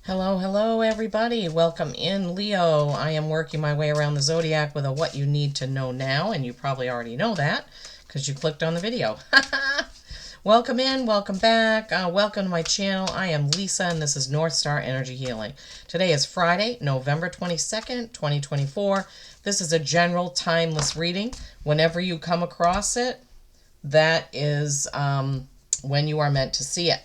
Hello, hello, everybody. Welcome in, Leo. I am working my way around the zodiac with a what you need to know now, and you probably already know that because you clicked on the video. Welcome in, welcome back, welcome to my channel. I am Lisa, and this is North Star Energy Healing. Today is Friday, November 22nd, 2024. This is a general timeless reading. Whenever you come across it, that is when you are meant to see it.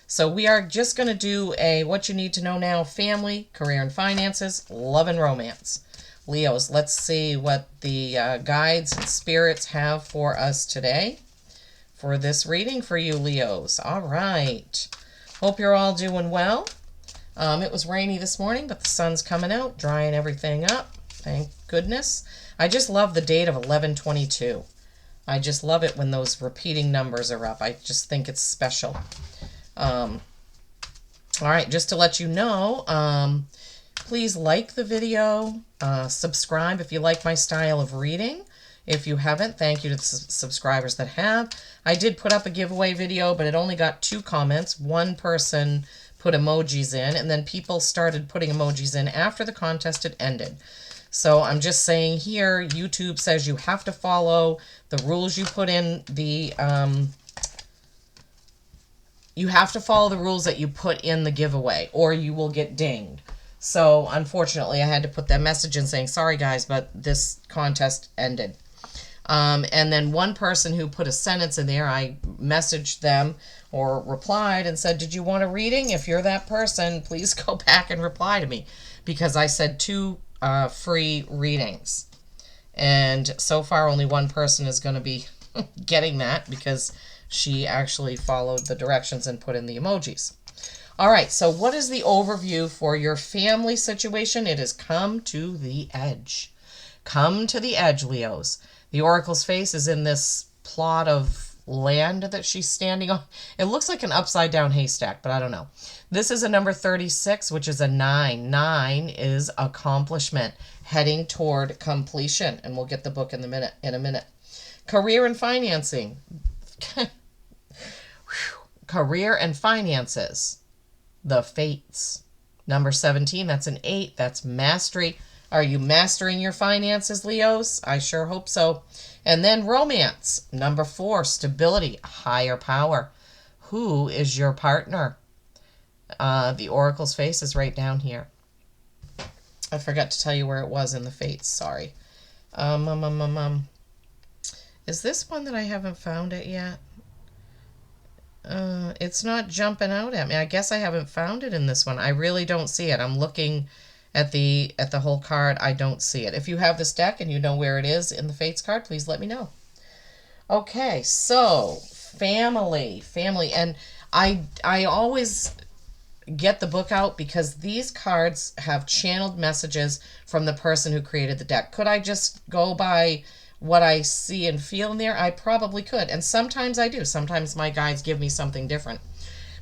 So we are just going to do a what you need to know now: family, career and finances, love and romance. Leos, let's see what the guides and spirits have for us today for this reading for you, Leos. All right. Hope you're all doing well. It was rainy this morning, but the sun's coming out, drying everything up. Thank goodness. I just love the date of 11/22. I just love it when those repeating numbers are up. I just think it's special. All right, just to let you know, please like the video, subscribe if you like my style of reading. If you haven't, thank you to the subscribers that have. I did put up a giveaway video, but it only got 2 comments. One person put emojis in, and then people started putting emojis in after the contest had ended. So I'm just saying here, YouTube says you have to follow the rules you put in the... you have to follow the rules that you put in the giveaway or you will get dinged. So unfortunately I had to put that message in saying, sorry guys, but this contest ended. And then one person who put a sentence in there, I messaged them or replied and said, did you want a reading? If you're that person, please go back and reply to me, because I said 2 free readings. And so far only one person is going to be getting that because she actually followed the directions and put in the emojis. All right, so what is the overview for your family situation? It has come to the edge. Come to the edge, Leos. The Oracle's face is in this plot of land that she's standing on. It looks like an upside down haystack, but I don't know. This is a number 36, which is a 9. 9 is accomplishment, heading toward completion, and we'll get the book in a minute. Career and financing. Career and finances. The Fates. Number 17, that's an 8. That's mastery. Are you mastering your finances, Leos? I sure hope so. And then romance. Number 4, stability, higher power. Who is your partner? The Oracle's face is right down here. I forgot to tell you where it was in the Fates. Sorry. Is this one that I haven't found it yet? It's not jumping out at me. I guess I haven't found it in this one. I really don't see it. I'm looking at the whole card. I don't see it. If you have this deck and you know where it is in the Fates card, please let me know. Okay, so family, and I always get the book out because these cards have channeled messages from the person who created the deck. Could I just go by what I see and feel in there? I probably could, and sometimes I do. Sometimes my guides give me something different.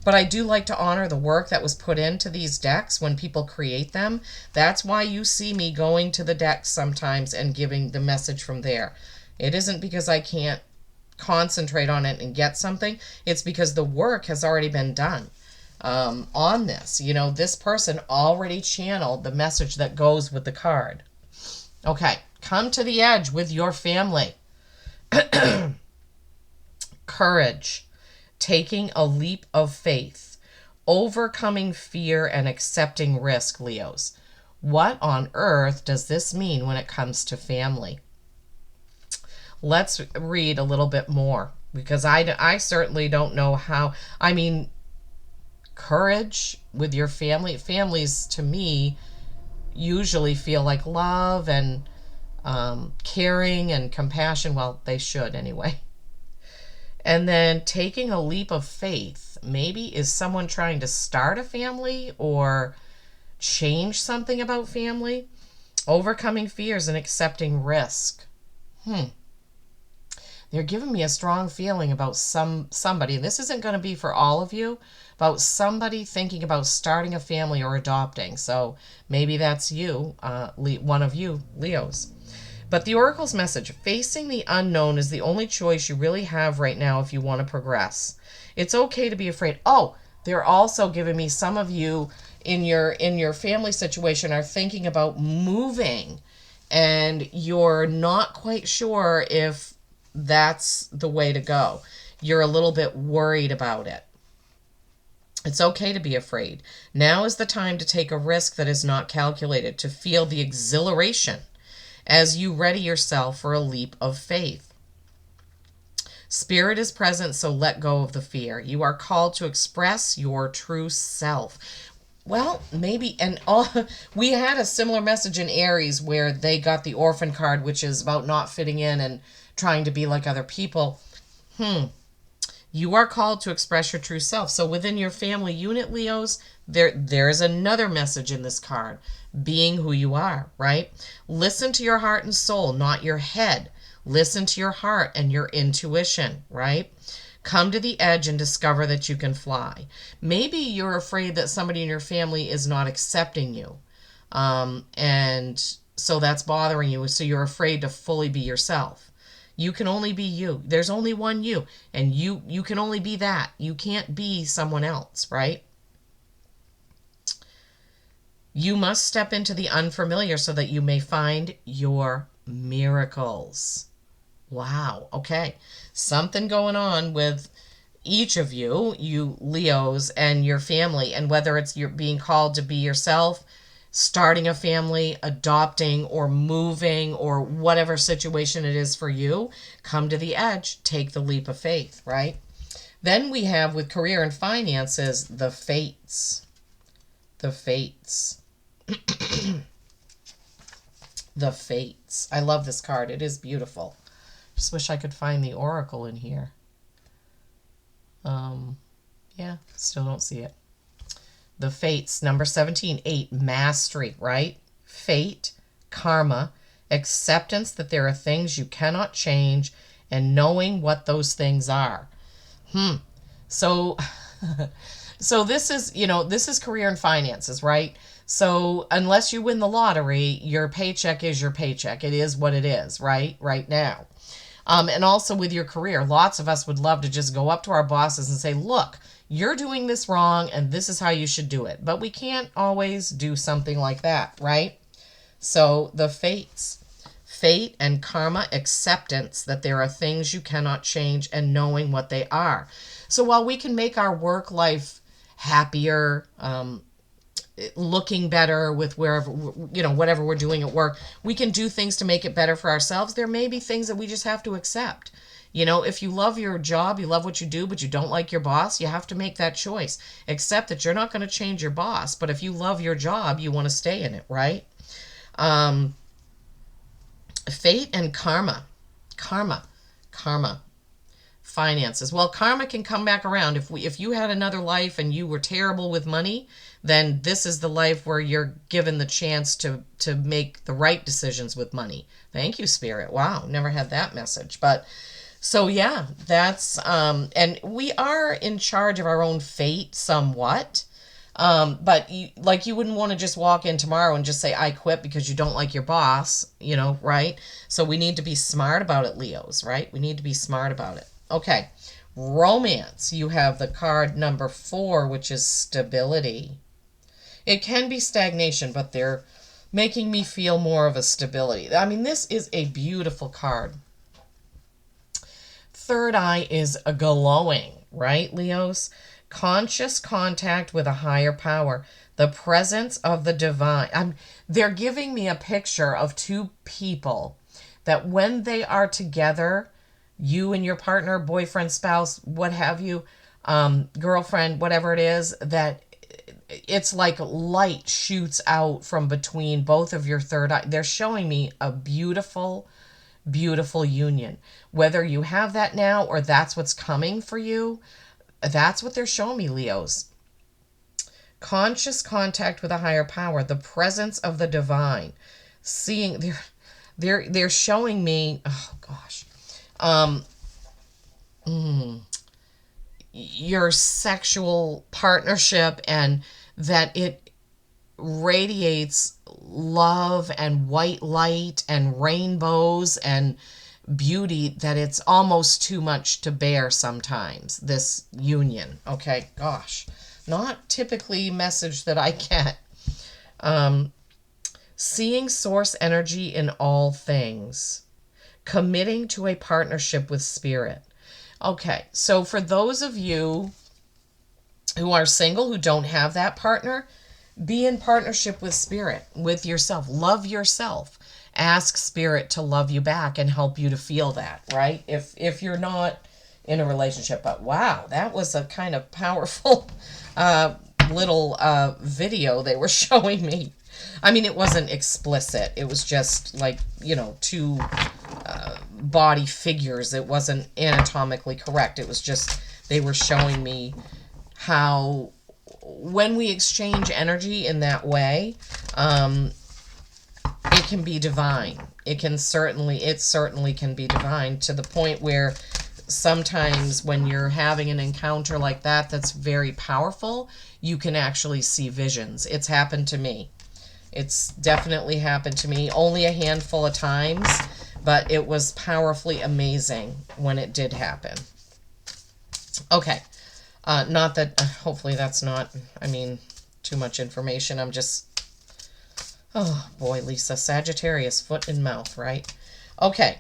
But I do like to honor the work that was put into these decks when people create them. That's why you see me going to the decks sometimes and giving the message from there. It isn't because I can't concentrate on it and get something. It's because the work has already been done on this. You know, this person already channeled the message that goes with the card. Okay, come to the edge with your family. Courage, taking a leap of faith, overcoming fear and accepting risk, Leos. What on earth does this mean when it comes to family? Let's read a little bit more, because I certainly don't know how. I mean, courage with your family. Families, to me, usually feel like love and caring and compassion. Well, they should anyway. And then taking a leap of faith. Maybe is someone trying to start a family or change something about family? Overcoming fears and accepting risk. They're giving me a strong feeling about somebody, and this isn't going to be for all of you, about somebody thinking about starting a family or adopting. So maybe that's you, one of you, Leos. But the Oracle's message, facing the unknown is the only choice you really have right now if you want to progress. It's okay to be afraid. Oh, they're also giving me some of you in your family situation are thinking about moving, and you're not quite sure if that's the way to go. You're a little bit worried about it. It's okay to be afraid. Now is the time to take a risk that is not calculated, to feel the exhilaration as you ready yourself for a leap of faith. Spirit is present, so let go of the fear. You are called to express your true self. Well, maybe, and all we had a similar message in Aries where they got the orphan card, which is about not fitting in and trying to be like other people. You are called to express your true self. So within your family unit, Leos, there's another message in this card. Being who you are, right? Listen to your heart and soul, not your head. Listen to your heart and your intuition, right? Come to the edge and discover that you can fly. Maybe you're afraid that somebody in your family is not accepting you. And so that's bothering you. So you're afraid to fully be yourself. You can only be you. There's only one you, and you can only be that. You can't be someone else, right? You must step into the unfamiliar so that you may find your miracles. Wow. Okay. Something going on with each of you, you Leos, and your family, and whether it's you're being called to be yourself, starting a family, adopting, or moving, or whatever situation it is for you, come to the edge, take the leap of faith, right? Then we have with career and finances, the fates. The fates. The fates. I love this card. It is beautiful. Just wish I could find the oracle in here. Yeah, still don't see it. The fates, number 17, 8, mastery, right? Fate, karma, acceptance that there are things you cannot change, and knowing what those things are. So, so this is, this is career and finances, right? So unless you win the lottery, your paycheck is your paycheck. It is what it is, right? Right now. And also with your career, lots of us would love to just go up to our bosses and say, look, you're doing this wrong and this is how you should do it. But we can't always do something like that, right? So the fates, fate and karma, acceptance that there are things you cannot change and knowing what they are. So while we can make our work life happier, looking better with wherever, whatever we're doing at work, we can do things to make it better for ourselves. There may be things that we just have to accept. If you love your job, you love what you do, but you don't like your boss, you have to make that choice. Accept that you're not going to change your boss, but if you love your job, you want to stay in it, right? Fate and karma. Karma. Finances. Well, karma can come back around. If you had another life and you were terrible with money, then this is the life where you're given the chance to make the right decisions with money. Thank you, Spirit. Wow, never had that message. But so yeah, that's and we are in charge of our own fate somewhat. But you wouldn't want to just walk in tomorrow and just say, I quit because you don't like your boss, right? So we need to be smart about it, Leos, right? We need to be smart about it. Okay. Romance. You have the card number 4, which is stability. It can be stagnation, but they're making me feel more of a stability. I mean, this is a beautiful card. Third eye is a glowing, right, Leos? Conscious contact with a higher power, the presence of the divine. They're giving me a picture of two people that when they are together, you and your partner, boyfriend, spouse, what have you, girlfriend, whatever it is, that it's like light shoots out from between both of your third eye. They're showing me a beautiful, beautiful union. Whether you have that now or that's what's coming for you, that's what they're showing me, Leos. Conscious contact with a higher power, the presence of the divine. Seeing, they're showing me, oh gosh, your sexual partnership, and that it radiates love and white light and rainbows and beauty, that it's almost too much to bear sometimes, this union. Okay, gosh, Not typically message that I get. Seeing source energy in all things. Committing to a partnership with spirit. Okay, so for those of you who are single, who don't have that partner, be in partnership with spirit, with yourself. Love yourself. Ask spirit to love you back and help you to feel that, right? If you're not in a relationship. But wow, that was a kind of powerful little video they were showing me. I mean, it wasn't explicit. It was just like, you know, two body figures. It wasn't anatomically correct. It was just, they were showing me how when we exchange energy in that way, it can be divine. It certainly can be divine, to the point where sometimes when you're having an encounter like that that's very powerful, you can actually see visions. It's happened to me. It's definitely happened to me. Only a handful of times, but it was powerfully amazing when it did happen. Okay. Not that, hopefully that's not, I mean, too much information. I'm just, oh boy, Lisa, Sagittarius, foot and mouth, right? Okay.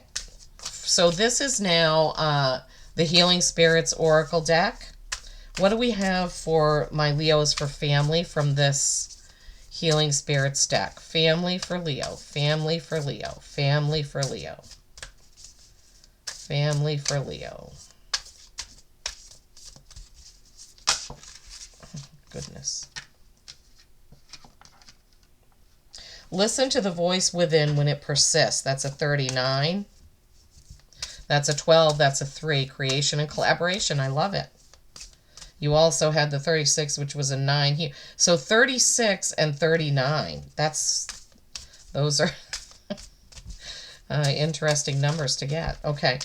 So this is now the Healing Spirits Oracle deck. What do we have for my Leos for family from this Healing Spirits deck? Family for Leo, family for Leo, family for Leo, family for Leo. Goodness. Listen to the voice within when it persists. That's a 39. That's a 12. That's a 3. Creation and collaboration. I love it. You also had the 36, which was a 9 here. So 36 and 39. Those are interesting numbers to get. Okay.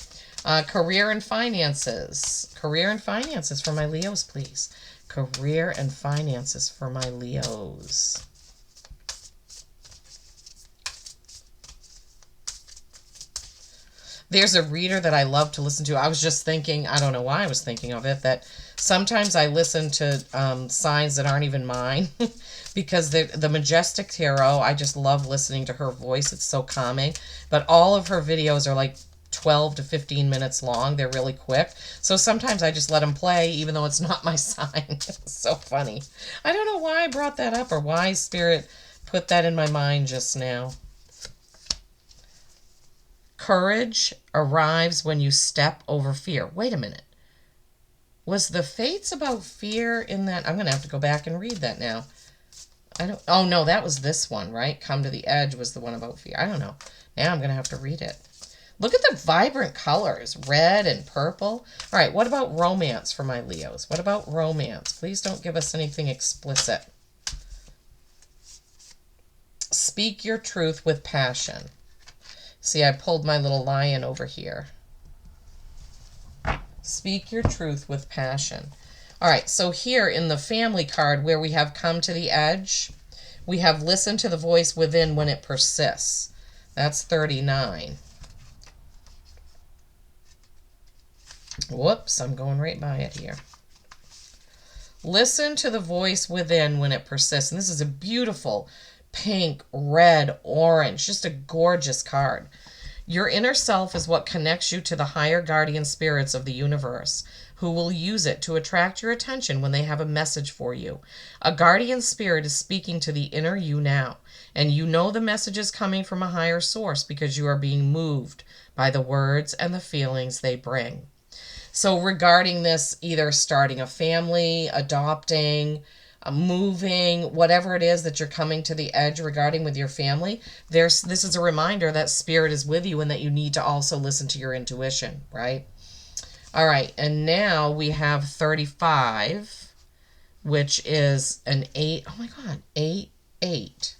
Career and finances. Career and finances for my Leos, please. Career and finances for my Leos. There's a reader that I love to listen to. I was just thinking, I don't know why I was thinking of it, that sometimes I listen to signs that aren't even mine because the Majestic Tarot, I just love listening to her voice. It's so calming. But all of her videos are like 12 to 15 minutes long. They're really quick. So sometimes I just let them play even though it's not my sign. It's so funny. I don't know why I brought that up or why Spirit put that in my mind just now. Courage arrives when you step over fear. Wait a minute. Was the Fates about fear in that? I'm going to have to go back and read that now. Oh no, that was this one, right? Come to the Edge was the one about fear. I don't know. Now I'm going to have to read it. Look at the vibrant colors, red and purple. All right, what about romance for my Leos? What about romance? Please don't give us anything explicit. Speak your truth with passion. See, I pulled my little lion over here. Speak your truth with passion. All right, so here in the family card where we have come to the edge, we have listen to the voice within when it persists. That's 39. Whoops, I'm going right by it here. Listen to the voice within when it persists. And this is a beautiful pink, red, orange, just a gorgeous card. Your inner self is what connects you to the higher guardian spirits of the universe, who will use it to attract your attention when they have a message for you. A guardian spirit is speaking to the inner you now, and you know the message is coming from a higher source because you are being moved by the words and the feelings they bring. So regarding this, either starting a family, adopting, moving, whatever it is that you're coming to the edge regarding with your family, this is a reminder that Spirit is with you and that you need to also listen to your intuition, right? All right, and now we have 35, which is an 8. Oh my God, 8, 8.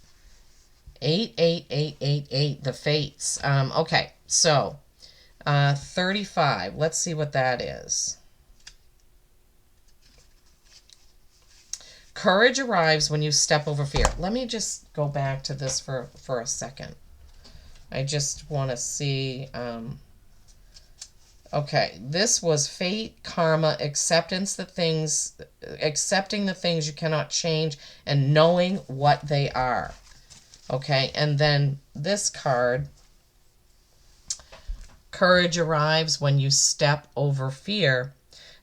8, 8, 8, 8, 8, the Fates. Okay, so 35. Let's see what that is. Courage arrives when you step over fear. Let me just go back to this for a second. I just want to see. Okay, this was fate, karma, accepting the things you cannot change, and knowing what they are. Okay, and then this card, courage arrives when you step over fear.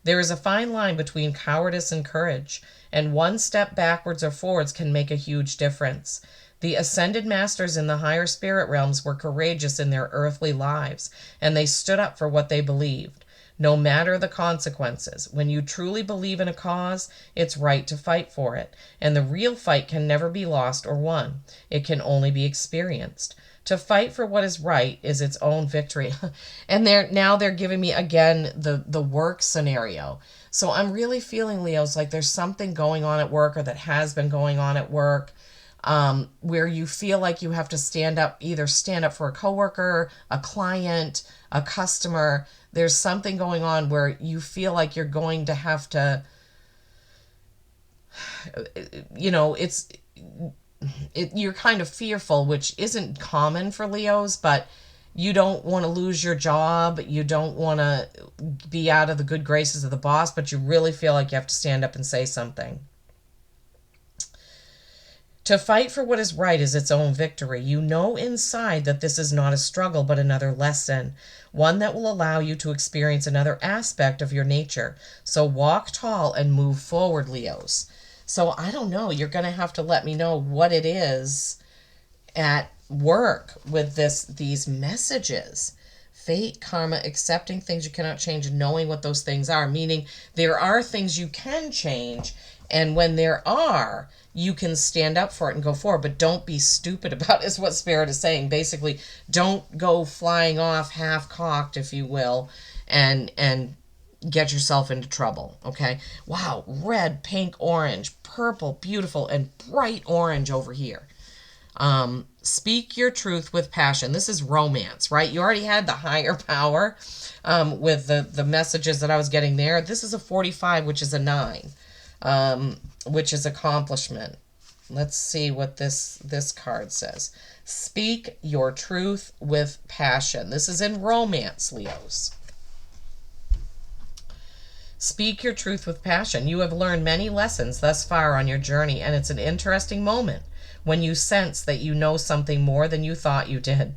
There is a fine line between cowardice and courage, and one step backwards or forwards can make a huge difference. The ascended masters in the higher spirit realms were courageous in their earthly lives, and they stood up for what they believed, no matter the consequences. When you truly believe in a cause, it's right to fight for it, and the real fight can never be lost or won. It can only be experienced. To fight for what is right is its own victory. And they're giving me again the work scenario. So I'm really feeling, Leos, like there's something going on at work, or that has been going on at work, where you feel like you have to stand up for a coworker, a client, a customer. There's something going on where you feel like you're going to have to, you're kind of fearful, which isn't common for Leos, but you don't want to lose your job. You don't want to be out of the good graces of the boss, but you really feel like you have to stand up and say something. To fight for what is right is its own victory. You know inside that this is not a struggle, but another lesson, one that will allow you to experience another aspect of your nature. So walk tall and move forward, Leos. So I don't know. You're going to have to let me know what it is at work with these messages. Fate, karma, accepting things you cannot change, and knowing what those things are. Meaning there are things you can change, and when there are, you can stand up for it and go forward, but don't be stupid about it, is what Spirit is saying. Basically, don't go flying off half-cocked, if you will, and get yourself into trouble, okay? Wow, red, pink, orange, purple, beautiful, and bright orange over here. Speak your truth with passion. This is romance, right? You already had the higher power with the messages that I was getting there. This is a 45, which is a 9. Which is accomplishment. Let's see what this card says. Speak your truth with passion. This is in romance, Leos. Speak your truth with passion. You have learned many lessons thus far on your journey, and it's an interesting moment when you sense that you know something more than you thought you did.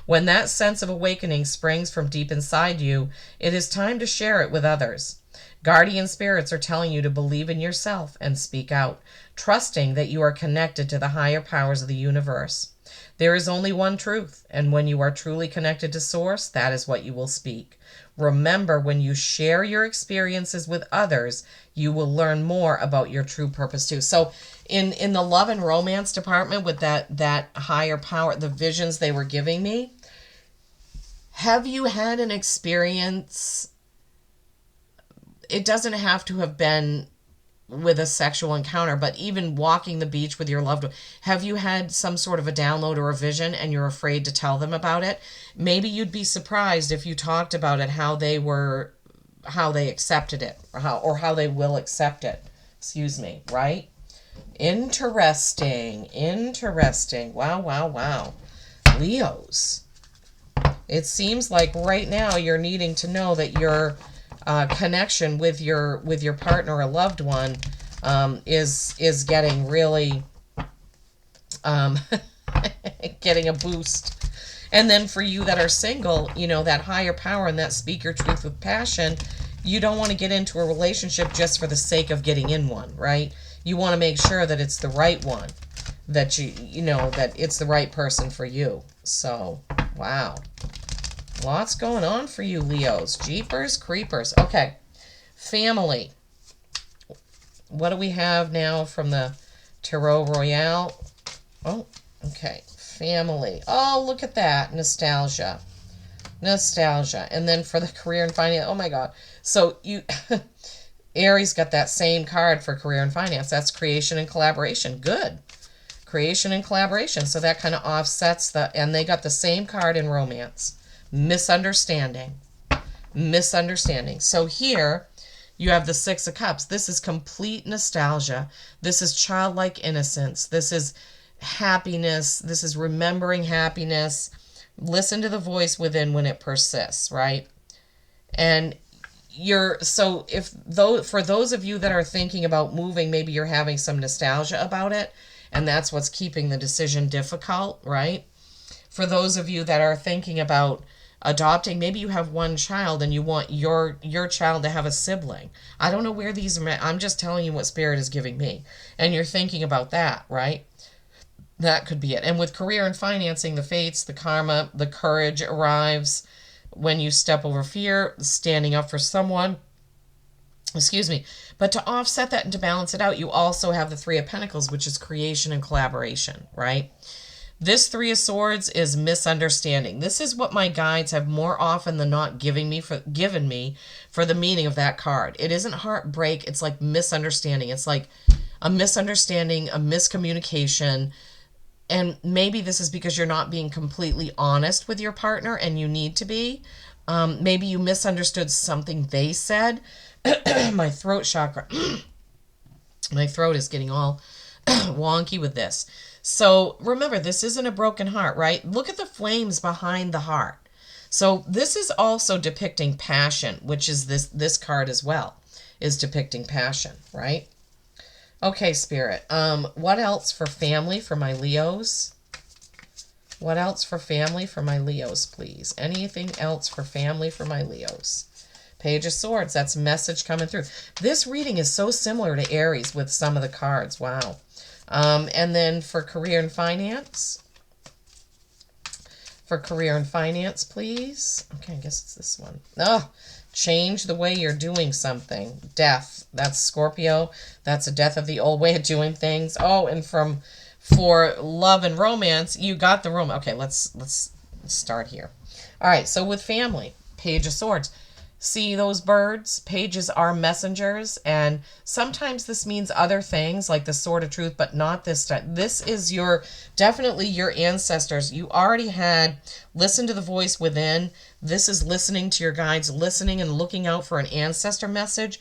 When that sense of awakening springs from deep inside you, it is time to share it with others. Guardian spirits are telling you to believe in yourself and speak out, trusting that you are connected to the higher powers of the universe. There is only one truth, and when you are truly connected to Source, that is what you will speak. Remember, when you share your experiences with others, you will learn more about your true purpose too. So in the love and romance department with that higher power, the visions they were giving me, have you had an experience? It doesn't have to have been with a sexual encounter, but even walking the beach with your loved one. Have you had some sort of a download or a vision and you're afraid to tell them about it? Maybe you'd be surprised if you talked about it, how they accepted it, or how they will accept it. Excuse me, right? Interesting. Wow. Leos. It seems like right now you're needing to know that your connection with your partner or loved one is getting really getting a boost. And then for you that are single, that higher power and that speak your truth with passion, you don't want to get into a relationship just for the sake of getting in one, right? You want to make sure that it's the right one, that that it's the right person for you. So, wow. Lots going on for you, Leos. Jeepers creepers. Okay. Family. What do we have now from the Tarot Royale? Oh, okay. Family. Oh, look at that. Nostalgia. And then for the career and finance. Oh, my God. So Aries got that same card for career and finance. That's creation and collaboration. Good. Creation and collaboration. So that kind of offsets and they got the same card in romance. Misunderstanding. So here you have the 6 of Cups. This is complete nostalgia. This is childlike innocence. This is happiness. This is remembering happiness. Listen to the voice within when it persists, right? And so if though for those of you that are thinking about moving, maybe you're having some nostalgia about it, and that's what's keeping the decision difficult, right? For those of you that are thinking about adopting, maybe you have one child and you want your child to have a sibling. I don't know where these are. I'm just telling you what Spirit is giving me, and you're thinking about that, right? That could be it. And with career and financing, the fates, the karma, the courage arrives when you step over fear, standing up for someone. Excuse me. But to offset that and to balance it out, you also have the Three of Pentacles, which is creation and collaboration, right? This Three of Swords is misunderstanding. This is what my guides have more often than not given me for the meaning of that card. It isn't heartbreak. It's like misunderstanding. It's like a misunderstanding, a miscommunication. And maybe this is because you're not being completely honest with your partner and you need to be. Maybe you misunderstood something they said. My throat chakra. My throat is getting all wonky with this. So remember, this isn't a broken heart, right? Look at the flames behind the heart. So this is also depicting passion, which is this card as well, is depicting passion, right? Okay, Spirit. What else for family for my Leos? What else for family for my Leos, please? Anything else for family for my Leos? Page of Swords. That's message coming through. This reading is so similar to Aries with some of the cards. Wow. And then for career and finance. For career and finance, please. Okay, I guess it's this one. Oh, change the way you're doing something. Death. That's Scorpio. That's a death of the old way of doing things. Oh, and for love and romance, you got the romance. Okay, let's start here. All right, so with family, Page of Swords. See those birds? Pages are messengers, and sometimes this means other things like the Sword of Truth, but not this time. This is definitely your ancestors. You already had listened to the voice within. This is listening to your guides, listening and looking out for an ancestor message,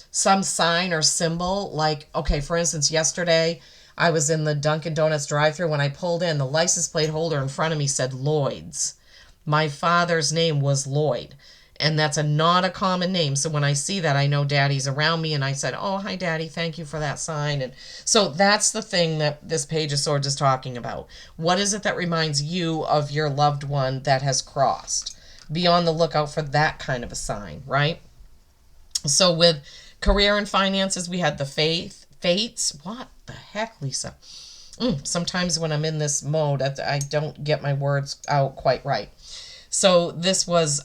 some sign or symbol. Like, okay, for instance, yesterday I was in the Dunkin' Donuts drive-thru. When I pulled in, the license plate holder in front of me said Lloyd's. My father's name was Lloyd. And that's not a common name. So when I see that, I know Daddy's around me. And I said, oh, hi, Daddy. Thank you for that sign. And so that's the thing that this Page of Swords is talking about. What is it that reminds you of your loved one that has crossed? Be on the lookout for that kind of a sign, right? So with career and finances, we had the fates. What the heck, Lisa? Sometimes when I'm in this mode, I don't get my words out quite right. So this was...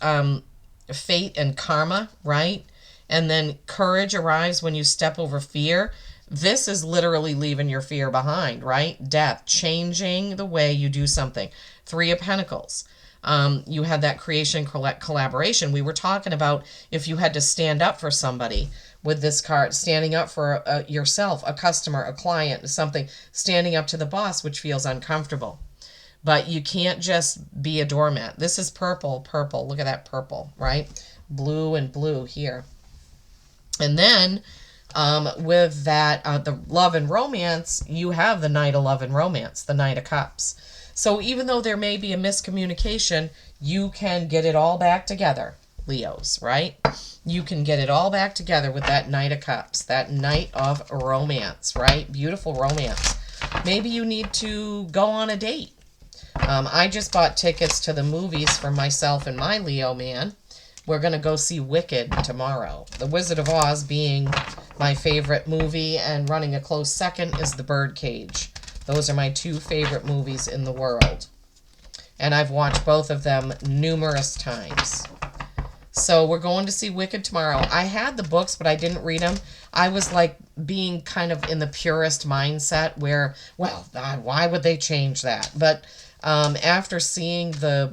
fate and karma, right? And then courage arrives when you step over fear. This is literally leaving your fear behind, right? Death, changing the way you do something. Three of Pentacles. You had that creation collaboration. We were talking about if you had to stand up for somebody with this card, standing up for yourself, a customer, a client, something, standing up to the boss, which feels uncomfortable. But you can't just be a doormat. This is purple. Look at that purple, right? Blue and blue here. And then with that, the love and romance, you have the Knight of Love and Romance, the Knight of Cups. So even though there may be a miscommunication, you can get it all back together, Leos, right? You can get it all back together with that Knight of Cups, that Knight of Romance, right? Beautiful romance. Maybe you need to go on a date. I just bought tickets to the movies for myself and my Leo man. We're going to go see Wicked tomorrow. The Wizard of Oz being my favorite movie, and running a close second is The Birdcage. Those are my two favorite movies in the world. And I've watched both of them numerous times. So we're going to see Wicked tomorrow. I had the books, but I didn't read them. I was like being kind of in the purist mindset where, well, why would they change that? But after seeing the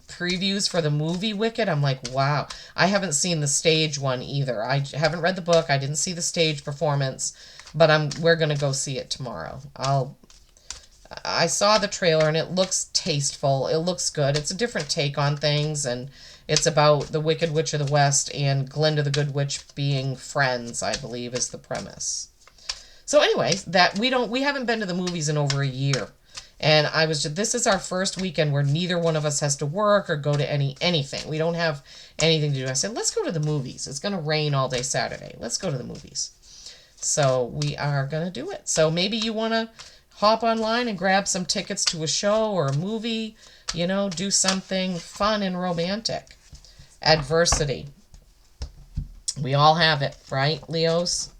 previews for the movie Wicked, I'm like, wow. I haven't seen the stage one either. I haven't read the book. I didn't see the stage performance, but we're going to go see it tomorrow. I saw the trailer and it looks tasteful. It looks good. It's a different take on things, and it's about the Wicked Witch of the West and Glinda the Good Witch being friends, I believe, is the premise. So anyway, we haven't been to the movies in over a year. And this is our first weekend where neither one of us has to work or go to anything. We don't have anything to do. I said, let's go to the movies. It's going to rain all day Saturday. Let's go to the movies. So we are going to do it. So maybe you want to hop online and grab some tickets to a show or a movie, do something fun and romantic. Adversity. We all have it, right, Leos?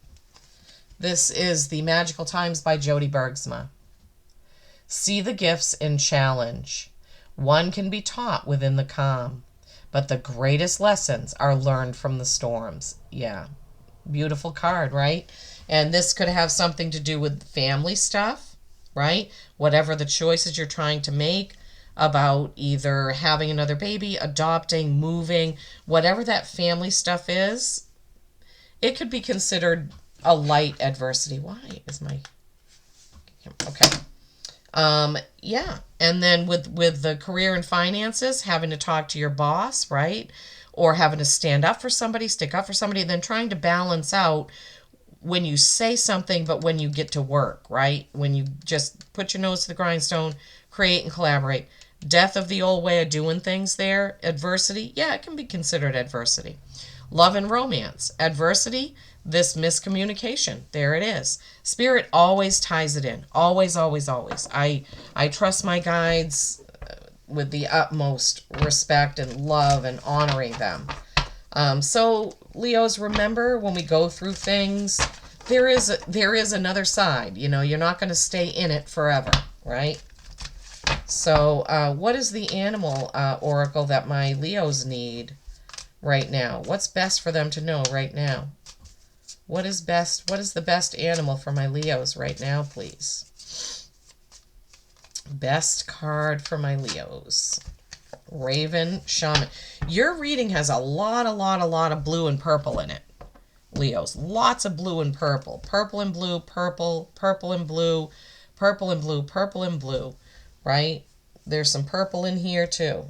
This is The Magical Times by Jody Bergsma. See the gifts in challenge. One can be taught within the calm, but the greatest lessons are learned from the storms. Yeah, beautiful card, right? And this could have something to do with family stuff, right? Whatever the choices you're trying to make about either having another baby, adopting, moving, whatever that family stuff is, it could be considered a light adversity. Why is my... Okay. Yeah. And then with the career and finances, having to talk to your boss, right? Or having to stand up for somebody, stick up for somebody, then trying to balance out when you say something, but when you get to work, right? When you just put your nose to the grindstone, create and collaborate. Death of the old way of doing things there. Adversity. Yeah, it can be considered adversity. Love and romance. Adversity, this miscommunication. There it is. Spirit always ties it in. Always, always, always. I trust my guides with the utmost respect and love and honoring them. So, Leos, remember when we go through things, there is another side. You're not going to stay in it forever, right? So, what is the animal oracle that my Leos need right now? What's best for them to know right now? What is best? What is the best animal for my Leos right now, please? Best card for my Leos. Raven Shaman. Your reading has a lot of blue and purple in it, Leos. Lots of blue and purple. Purple and blue, purple, purple and blue, purple and blue, purple and blue, right? There's some purple in here too.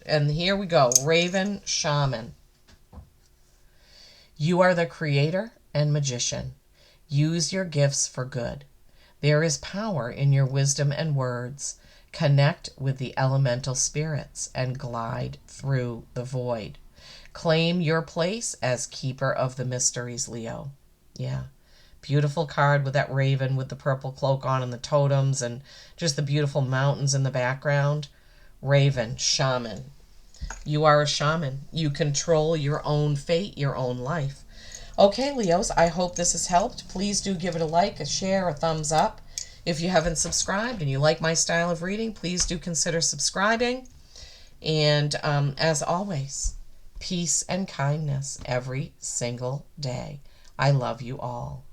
And here we go. Raven Shaman. You are the creator and magician. Use your gifts for good. There is power in your wisdom and words. Connect with the elemental spirits and glide through the void. Claim your place as keeper of the mysteries, Leo. Yeah. Beautiful card with that raven with the purple cloak on and the totems and just the beautiful mountains in the background. Raven, shaman. You are a shaman. You control your own fate, your own life. Okay, Leos, I hope this has helped. Please do give it a like, a share, a thumbs up. If you haven't subscribed and you like my style of reading, please do consider subscribing. And as always, peace and kindness every single day. I love you all.